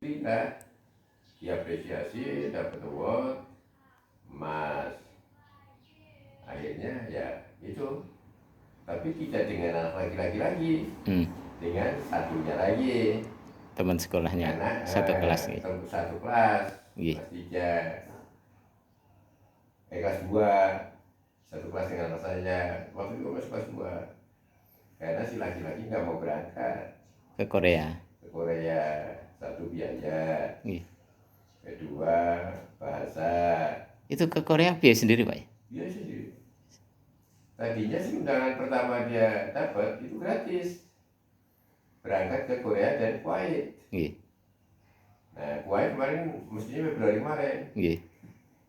Tidak diapresiasi, dapat award emas. Akhirnya ya itu, tapi tidak dengan anak laki-laki lagi, dengan satunya lagi, teman sekolahnya karena satu kelas nih. satu kelas, Iya. kelas 3, kelas 2, satu kelas dengan anak saya. Waktu itu masih kelas 2, karena si laki-laki nggak mau berangkat Ke Korea. Satu biaya, Iya. kedua bahasa. Itu ke Korea biaya sendiri Pak ya? Biaya sendiri. Tadinya sih undangan pertama dia dapat itu gratis, berangkat ke Korea dan Kuwait. Iya. Nah, Kuwait kemarin mestinya Februari kemarin. Iya.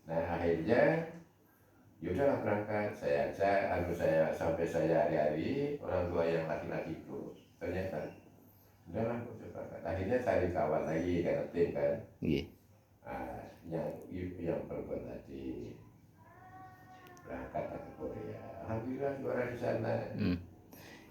Nah, akhirnya ya udahlah berangkat. Saya sampai saya hari-hari orang tua yang laki-laki itu ternyata udahlah nggak usah berangkat. Akhirnya cari kawan lagi karena tim kan. Iya. Nah, yang perempuan tadi berangkat ke Korea. Alhamdulillah juara di sana.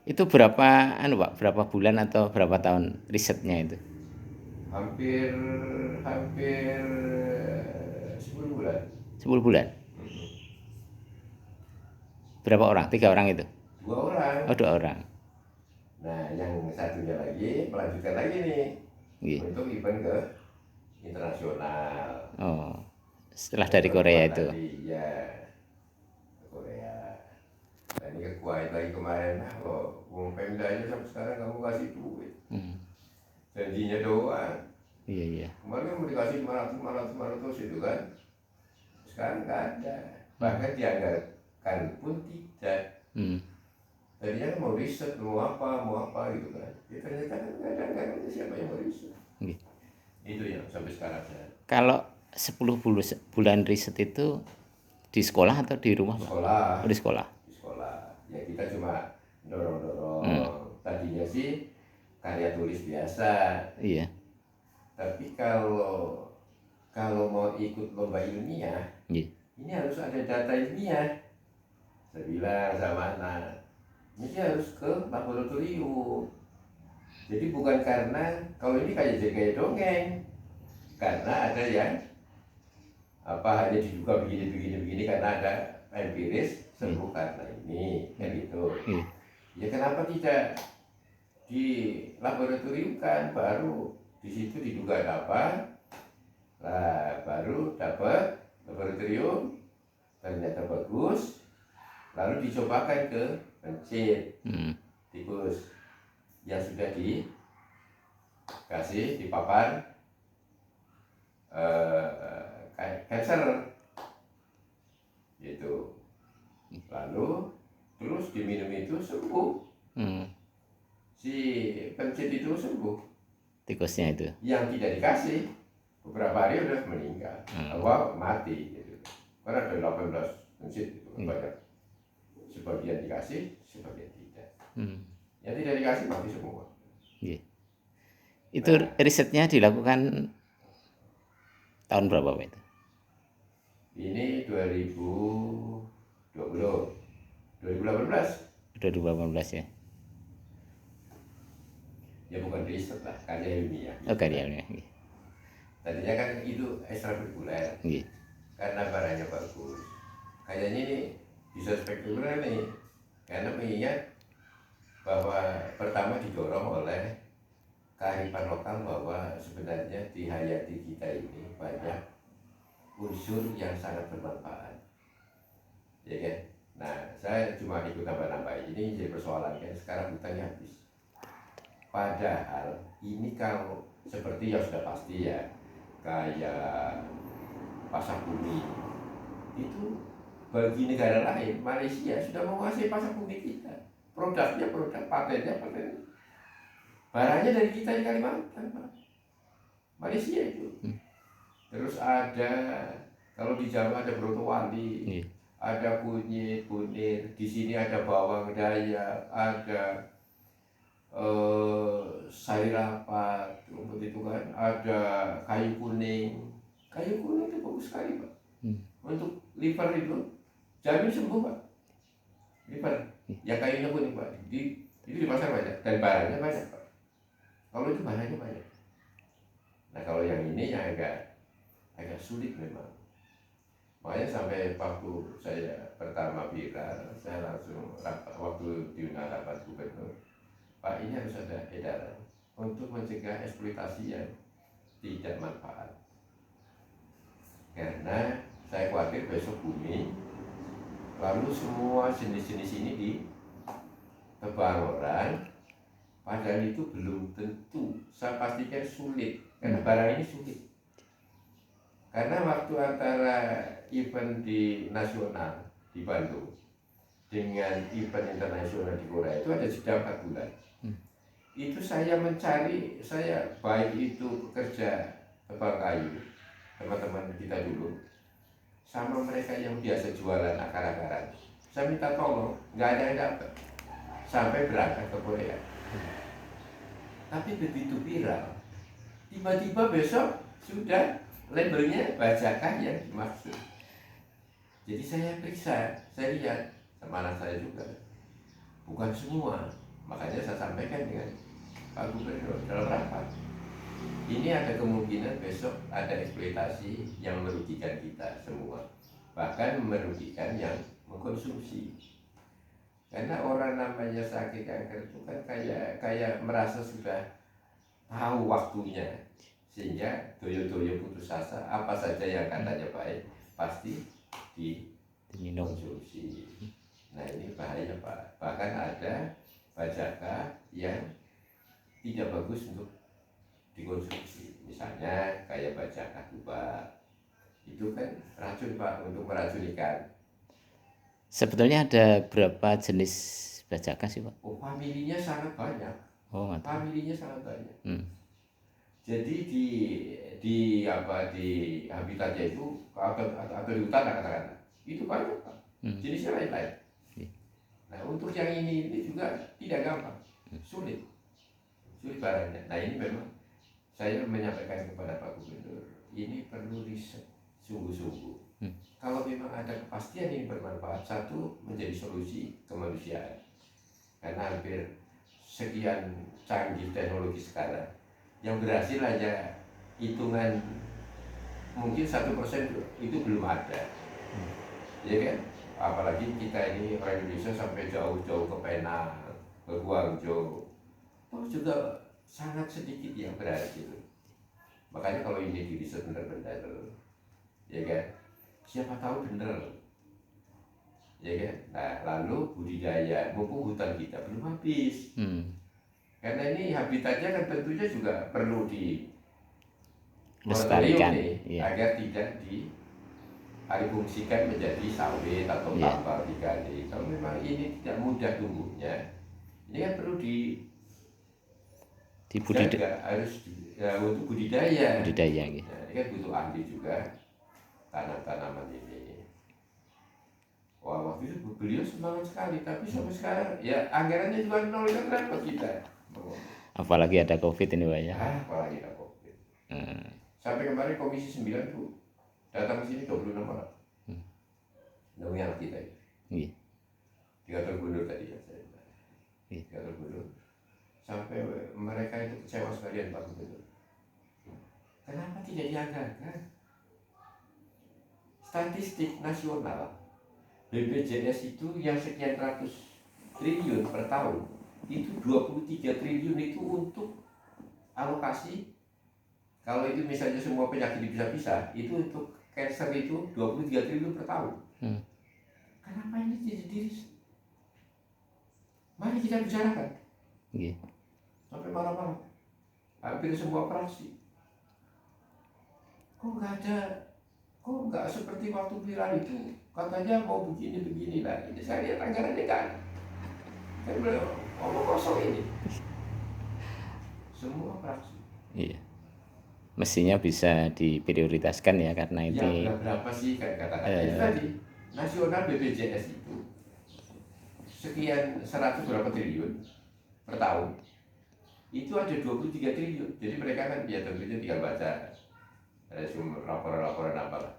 Itu berapa Pak? Berapa bulan atau berapa tahun risetnya itu? Hampir 10 bulan. 10 bulan. Berapa orang? 3 orang itu? 2 orang. Oh, 2 orang. Nah, yang satunya lagi melanjutkan lagi nih. Iya. Untuk event ke internasional. Oh, setelah dari Korea itu. Iya, ke Korea. Dan ini ke Kuwait lagi kemarin. Nah, loh, Pemdanya sampai sekarang kamu kasih duit. Janjinya doang. Iya. Kemarin mau dikasih 500 itu kan. Sekarang nggak ada. Bahkan dianggarkan pun tidak. Tadinya kan mau riset, mau apa gitu kan. Ya ternyata kan nggak ada anggarannya, siapa yang mau riset. Itu yang sampai sekarang saya. Kalau 10 bulan riset itu di sekolah atau di rumah Pak? Sekolah. Oh, di sekolah. Di sekolah. Ya kita cuma dorong-dorong. Tadinya sih karya tulis biasa. Iya. Tapi kalau mau ikut lomba ilmiah, Iya. ini harus ada data ilmiah. Saya bilang sama anak, ini harus ke laboratorium. Jadi bukan karena kalau ini kayak dongeng, karena ada yang hanya diduga begini karena ada empiris sembuh karena ini kan gitu. Ya kenapa tidak di laboratorium kan, baru di situ diduga apa, lah baru dapat laboratorium ternyata bagus, lalu dicobakan ke pencit tikus yang sudah dikasih dipapar cancer gitu, lalu terus diminum itu sembuh. Si pencit itu sembuh, tikusnya itu. Yang tidak dikasih beberapa hari udah meninggal, mati gitu. Karena ada 18 pencit itu banyak, sebagian dikasih, sebagian tidak. Yang tidak dikasih mati semua. Itu risetnya dilakukan tahun berapa Pak itu? Ini 2018 ya. Ya bukan riset lah, karya ilmiah. Oh, karya ilmiah. Tadinya kan itu ekstrakurikuler. Karena barangnya bagus. Kayaknya ini bisa spektakuler nih. Karena mengingat bahwa pertama didorong oleh kearifan lokal, bahwa sebenarnya di hayati kita ini banyak unsur yang sangat bermanfaat. Ya kan? Nah, saya cuma ikut nambah-nambah ini jadi persoalan kan sekarang hutannya habis. Padahal ini kalau seperti yang sudah pasti ya, kayak pasar bumi itu bagi negara lain, Malaysia sudah menguasai pasar bumi kita. Produknya patennya barangnya dari kita di Kalimantan, Pak. Malaysia itu. Terus ada, kalau di Jawa ada broto wali, ada kunyit, kunir, di sini ada bawang dayak, ada sari rapat, rumput itu kan, ada kayu kuning itu bagus sekali Pak. Untuk liver itu jamin sembuh Pak, liver. Ya kayunya kuning Pak, itu di pasar banyak dan barangnya banyak Pak. Kalau itu barangnya banyak. Nah kalau yang ini yang agak sulit memang. Makanya sampai waktu saya pertama viral, saya langsung rapat, waktu diundang rapat gubernur, Pak, ini harus ada edaran untuk mencegah eksploitasi yang tidak manfaat. Karena saya khawatir besok bumi, lalu semua jenis-jenis ini ditebang orang, padahal itu belum tentu. Saya pastikan sulit, karena barang ini sulit. Karena waktu antara event di nasional di Bandung dengan event internasional di Korea itu ada jeda 4 bulan. Itu saya mencari, saya baik itu pekerja tebang kayu, teman-teman kita dulu, sama mereka yang biasa jualan akar-akaran. Saya minta tolong, nggak ada yang dapat sampai berangkat ke Korea. Tapi begitu viral, tiba-tiba besok sudah labelnya bajakan yang dimaksud. Jadi saya periksa, saya lihat sama anak saya juga, bukan semua. Makanya saya sampaikan dengan Pak Gubernur dalam rapat, ini ada kemungkinan besok ada eksploitasi yang merugikan kita semua, bahkan merugikan yang mengkonsumsi. Karena orang namanya sakit kanker itu kan kayak merasa sudah tahu waktunya, sehingga doyo-doyo putus asa, apa saja yang katanya baik pasti dikonsumsi. Nah ini bahaya Pak. Bahkan ada bajaka yang tidak bagus untuk dikonsumsi. Misalnya kayak bajaka tuba, itu kan racun Pak, untuk meracun ikan. Sebetulnya ada berapa jenis bajaka sih Pak? Oh, familinya sangat banyak. Oh, familinya sangat banyak. Hmm. Jadi di habitatnya itu atau di hutan katakanlah itu banyak Pak. Jenisnya lain-lain. Nah untuk yang ini juga tidak gampang, sulit barangnya. Nah ini memang saya menyampaikan kepada Pak Gubernur, ini perlu riset sungguh-sungguh. Kalau memang ada kepastian ini bermanfaat, satu menjadi solusi kemanusiaan. Karena hampir sekian canggih teknologi sekarang, yang berhasil hanya hitungan mungkin 1% itu belum ada, ya kan? Apalagi kita ini orang Indonesia sampai jauh-jauh ke Penang, ke Guangzhou, itu juga sangat sedikit yang berhasil. Makanya kalau ini diriset benar-benar, ya kan? Siapa tahu benar, ya kan? Nah lalu budidaya, mumpung hutan kita belum habis. Karena ini habitatnya kan tentunya juga perlu dilestarikan, agar tidak dialihfungsikan menjadi sawit atau tambang digali. Kalau memang ini tidak mudah tumbuhnya, ini kan perlu harus untuk budidaya. Nah, ini kan butuh ahli juga tanaman ini. Wah waktu itu beliau semangat sekali, tapi sampai sekarang ya anggarannya juga nol, kan repot kita. Apalagi ada COVID ini Pak ya. Apalagi ada COVID. Sampai kemarin Komisi 9 tuh datang ke sini 26 orang. Namun anak kita itu. Iya. 3 tahun gubernur tadi ya saya. 3 tahun gubernur. Sampai mereka itu kecewa sekalian Pak Gubernur. Kenapa tidak dianggarkan? Statistik nasional BPJS itu yang sekian ratus triliun per tahun, itu 23 triliun itu untuk alokasi. Kalau itu misalnya semua penyakit bisa-bisa, itu untuk cancer itu 23 triliun per tahun. Kenapa ini tidak diriset? Mari kita bicarakan. Sampai marah-marah. Hampir semua fraksi. Kok nggak seperti waktu viral itu? Katanya mau begini lah. Ini saya lihat anggarannya nggak ada. Kan beliau ngomong kosong ini. Semua fraksi. Iya. Mestinya bisa diprioritaskan ya, karena itu. Ya berapa sih kan kata-kata tadi? Nasional BPJS itu sekian 100 berapa triliun per tahun. Itu ada 23 triliun. Jadi mereka kan ya tentunya tinggal baca sumber laporan-laporan apa lah.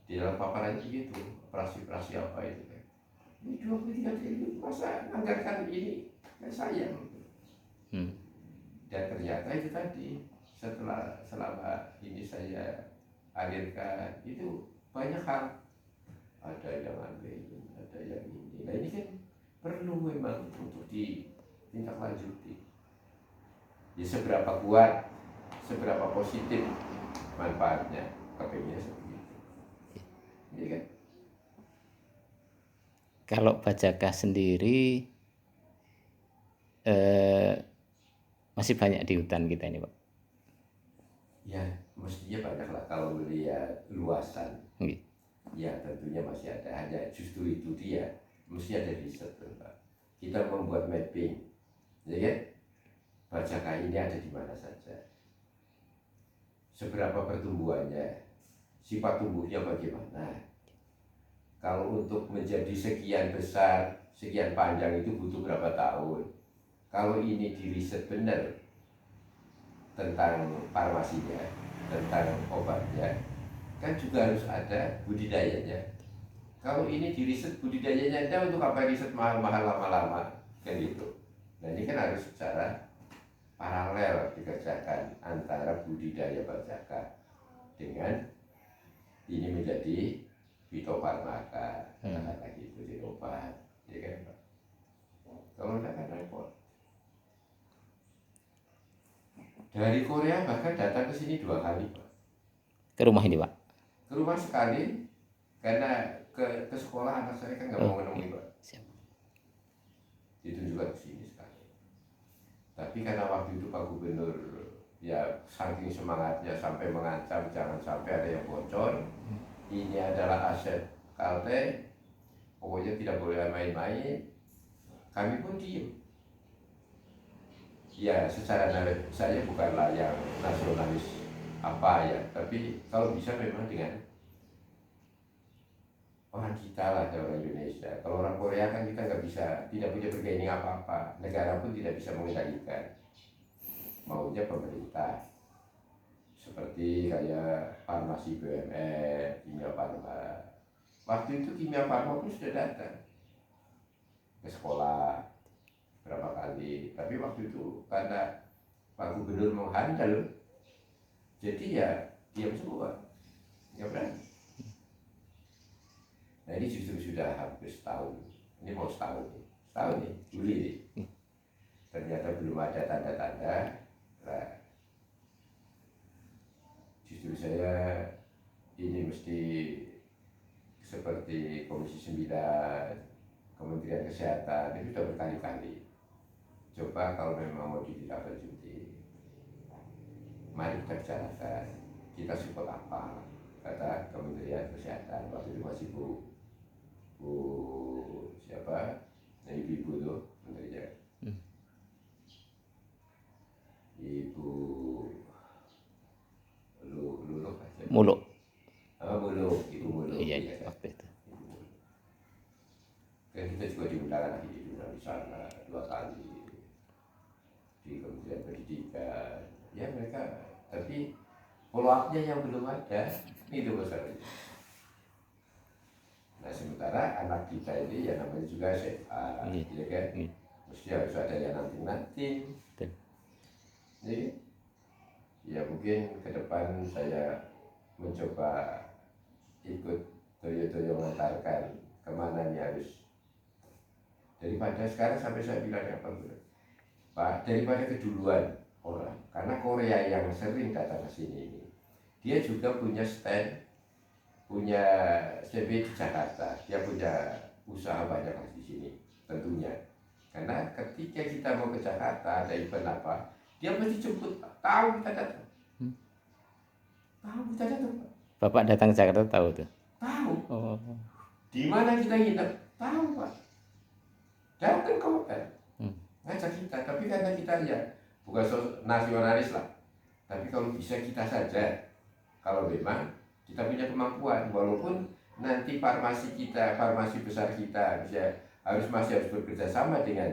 Di dalam paparannya begitu, operasi-operasi apa itu kan. Ini 23 triliun, masa anggarkan ini kan sayang. Dan ternyata itu tadi selama ini saya alirkan itu banyak hal, ada yang aneh, ada yang ini. Nah ini kan perlu memang untuk ditindaklanjuti. Ya seberapa kuat, seberapa positif manfaatnya, kepingnya seperti itu. Iya kan? Kalau Bajaka sendiri masih banyak di hutan kita ini, Pak. Ya mestinya banyak lah kalau melihat luasan. Nggih. Ya tentunya masih ada, hanya justru itu dia mesti ada riset Pak. Kita membuat mapping, ya kan? Bajaka ini ada di mana saja, seberapa pertumbuhannya, sifat tumbuhnya bagaimana. Kalau untuk menjadi sekian besar, sekian panjang itu butuh berapa tahun. Kalau ini diriset benar tentang farmasinya, tentang obatnya, kan juga harus ada budidayanya. Kalau ini diriset budidayanya ada, untuk apa riset mahal-mahal lama-lama kan gitu. Nah ini kan harus secara paralel dikerjakan antara budidaya Bajaka dengan ini menjadi fitofarmaka, katakanlah gitu, jadi obat, ya kan Pak? Kalau enggak kan repot. Dari Korea bahkan datang ke sini 2 kali Pak. Ke rumah ini, Pak. Ke rumah sekali, karena ke sekolah anak saya kan nggak mau menemui Pak. Siap. Itu juga ke sini sekali. Tapi karena waktu itu Pak Gubernur ya saking semangatnya sampai mengancam jangan sampai ada yang bocor. Ini adalah aset Kalteng, pokoknya tidak boleh main-main. Kami pun diem. Ya secara saya bukanlah yang nasionalis apa ya, tapi kalau bisa memang dengan orang kita lah, orang Indonesia. Kalau orang Korea kan kita nggak bisa, tidak punya bargaining apa-apa, negara pun tidak bisa mengendalikan, maunya pemerintah. Seperti kayak farmasi BUMN, Kimia Farma. Waktu itu Kimia Farma pun sudah datang ke sekolah berapa kali, tapi waktu itu karena Pak Gubernur menghandle, jadi ya diam semua, nggak berani. Nah ini justru sudah hampir setahun, ini mau setahun nih, Juli nih. Ternyata belum ada tanda-tanda. Nah, justru saya ini mesti seperti Komisi 9, Kementerian Kesehatan, itu sudah berkali-kali. Coba kalau memang mau ditindaklanjuti, mari kita bicarakan, kita support apa, kata Kementerian Kesehatan. Waktu itu masih Bu siapa? Nah, ibu tuh menterinya. Ibu Luluh aja. Muluk. Muluk, Ibu Muluk. Iya, Ya, waktu itu. Kan kita juga diundang lagi di sana 2 kali di Kementerian Pendidikan. Ya mereka, tapi follow up-nya yang belum ada, itu masalahnya. Nah sementara anak kita ini ya namanya juga SMA, ya kan? Mesti harus ada yang nanti. Jadi ya mungkin ke depan saya mencoba ikut toyo-toyo mengantarkan kemana nih harus. Daripada sekarang sampai saya bilang apa Pak, daripada keduluan orang, karena Korea yang sering datang ke sini ini, dia juga punya stand, punya CB di Jakarta, dia punya usaha banyak di sini tentunya. Karena ketika kita mau ke Jakarta ada event apa, dia mesti jemput, tahu kita datang. Tahu kita datang Pak. Bapak datang ke Jakarta tahu tuh? Tahu. Oh. Di mana kita nginep, tahu Pak. Datang ke hotel, ngajak kita. Tapi karena kita ya bukan nasionalis lah. Tapi kalau bisa kita saja, kalau memang kita punya kemampuan, walaupun nanti farmasi kita, farmasi besar kita masih harus bekerja sama dengan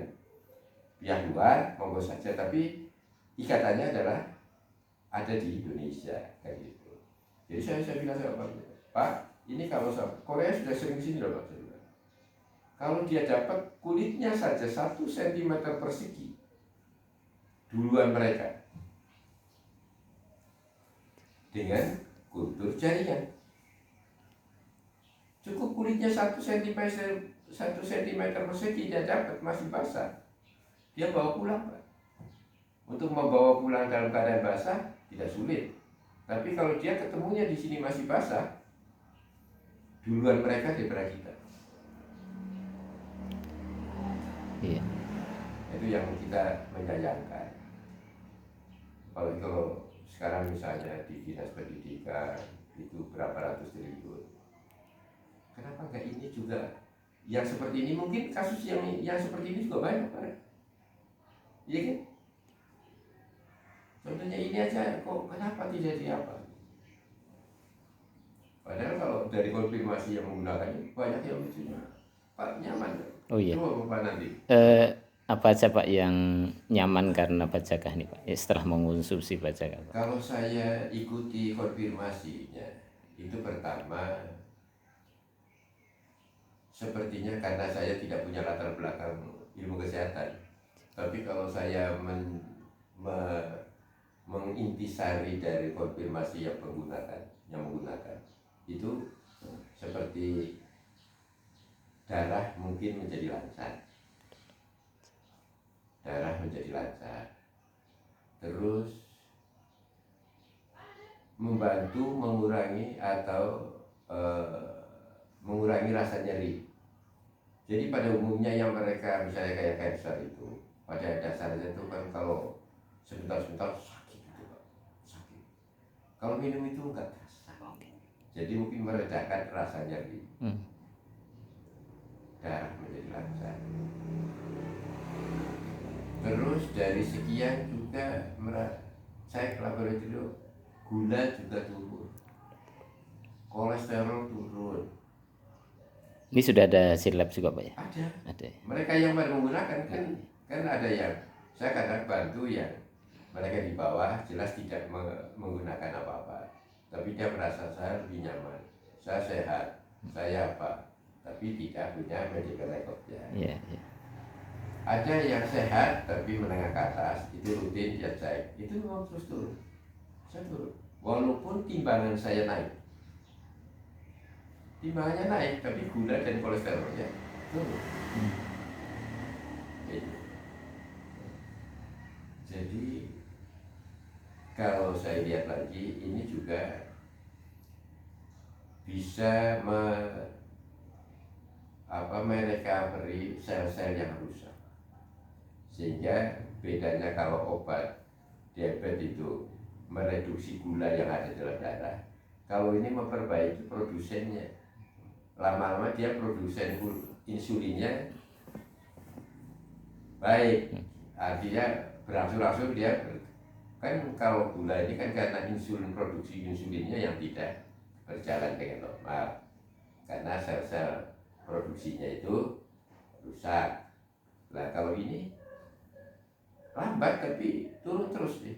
pihak luar, monggo saja. Tapi ikatannya adalah ada di Indonesia, kayak gitu. Jadi saya bilang sama Pak, ini kalau Korea sudah sering sini loh Pak. Kalau dia dapat kulitnya saja 1 cm persegi, duluan mereka. dengan kultur jaringan. Cukup kulitnya 1 cm persegi dia dapat masih basah, dia bawa pulang Pak. Untuk membawa pulang dalam keadaan basah tidak sulit, tapi kalau dia ketemunya di sini masih basah, duluan mereka daripada kita. Iya. Itu yang kita menyayangkan. Kalau sekarang misalnya di dinas pendidikan itu berapa ratus triliun, kenapa nggak ini juga yang seperti ini? Mungkin kasus yang seperti ini juga banyak Pak. Iya kan? Contohnya ini aja, kok kenapa tidak diapa? Padahal kalau dari konfirmasi yang menggunakannya banyak yang lucunya. Pak nyaman. Oh iya. Coba Bapak nanti. Apa aja Pak yang nyaman karena Bajakah nih Pak? Ya, setelah mengonsumsi Bajakah Pak. Kalau saya ikuti konfirmasinya, itu pertama, sepertinya karena saya tidak punya latar belakang ilmu kesehatan. Tapi kalau saya mengintisari dari konfirmasi yang menggunakan, itu seperti darah mungkin menjadi lancar. Terus membantu mengurangi mengurangi rasa nyeri. Jadi pada umumnya yang mereka misalnya kayak cancer itu, pada dasarnya itu kan kalau sebentar-sebentar sakit gitu Pak, sakit. Kalau minum itu enggak terasa. Jadi mungkin meredakan rasa nyeri. Darah menjadi lancar. Terus dari sekian juga saya ke laboratorium, gula juga turun, kolesterol turun. Ini sudah ada hasil lab juga Pak ya? Ada. Mereka yang baru menggunakan kan ada yang saya kadang bantu yang mereka di bawah jelas tidak menggunakan apa-apa, tapi dia merasa saya lebih nyaman, saya sehat, saya apa, tapi tidak punya medical record-nya. Iya. Ada yang sehat tapi menengah ke atas, itu rutin dia cek, itu memang terus turun. Saya turun, walaupun timbangan saya naik, timbangannya naik, tapi gula dan kolesterolnya turun. Jadi kalau saya lihat lagi, ini juga bisa merecovery sel-sel yang rusak. Sehingga bedanya kalau obat diabetes itu mereduksi gula yang ada dalam darah, kalau ini memperbaiki produsennya. Lama-lama dia produsen insulinnya baik, artinya berangsur-angsur dia kan, kalau gula ini kan karena produksi insulinnya yang tidak berjalan dengan normal, karena sel-sel produksinya itu rusak. Nah kalau ini lambat tapi turun terus nih.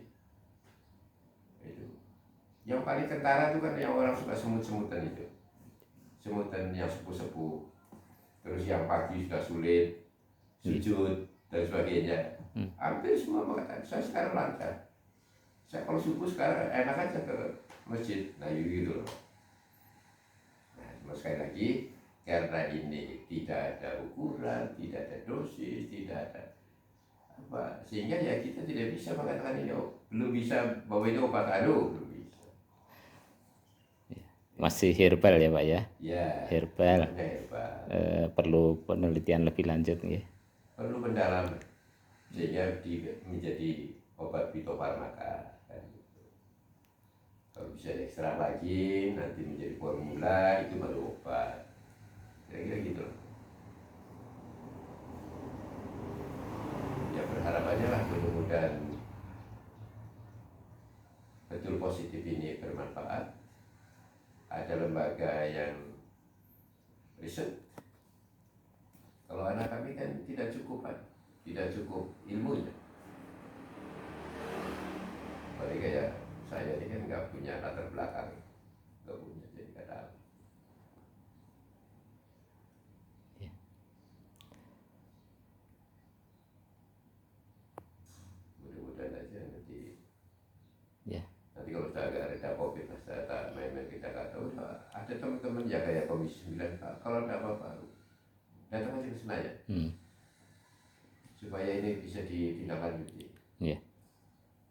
Itu. Yang paling kentara itu kan yang orang suka semut-semutan itu, semutan yang sepuh-sepuh, terus yang pagi sudah sulit, sujud dan sebagainya. Hampir semua mengatakan saya sekarang lancar. Saya kalau subuh sekarang enak aja ke masjid, nah gitu loh. Nah, sekali lagi, karena ini tidak ada ukuran, tidak ada dosis, tidak ada apa, sehingga ya kita tidak bisa mengatakan ini belum bisa bahwa ini obat belum bisa. Masih herbal ya Pak ya? Ya. Herbal. Herbal. Perlu penelitian lebih lanjut ya. Perlu pendalaman sehingga menjadi obat fitofarmaka. Kalau bisa ekstrak lagi nanti menjadi formula, itu baru obat. Kira-kira gitu loh. Ya berharap aja lah mudah-mudahan betul positif ini bermanfaat. Ada lembaga yang riset. Kalau anak kami kan tidak cukup ilmunya. Apalagi kayak saya ini kan nggak punya latar belakang, nggak punya, jadi nggak tahu. Mudah-mudahan aja nanti kalau sudah agak reda COVID ada teman-teman ya kayak Komisi 9 Pak, kalau ada apa-apa datang aja ke Senayan supaya ini bisa ditindaklanjuti. Ya.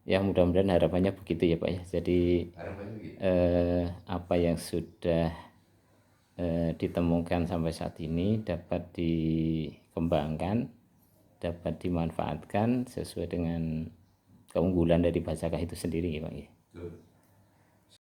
Ya mudah-mudahan harapannya begitu ya Pak ya. Jadi Harapannya begitu. apa yang sudah ditemukan sampai saat ini dapat dikembangkan, dapat dimanfaatkan sesuai dengan keunggulan dari Basakah itu sendiri ya Pak ya. Betul.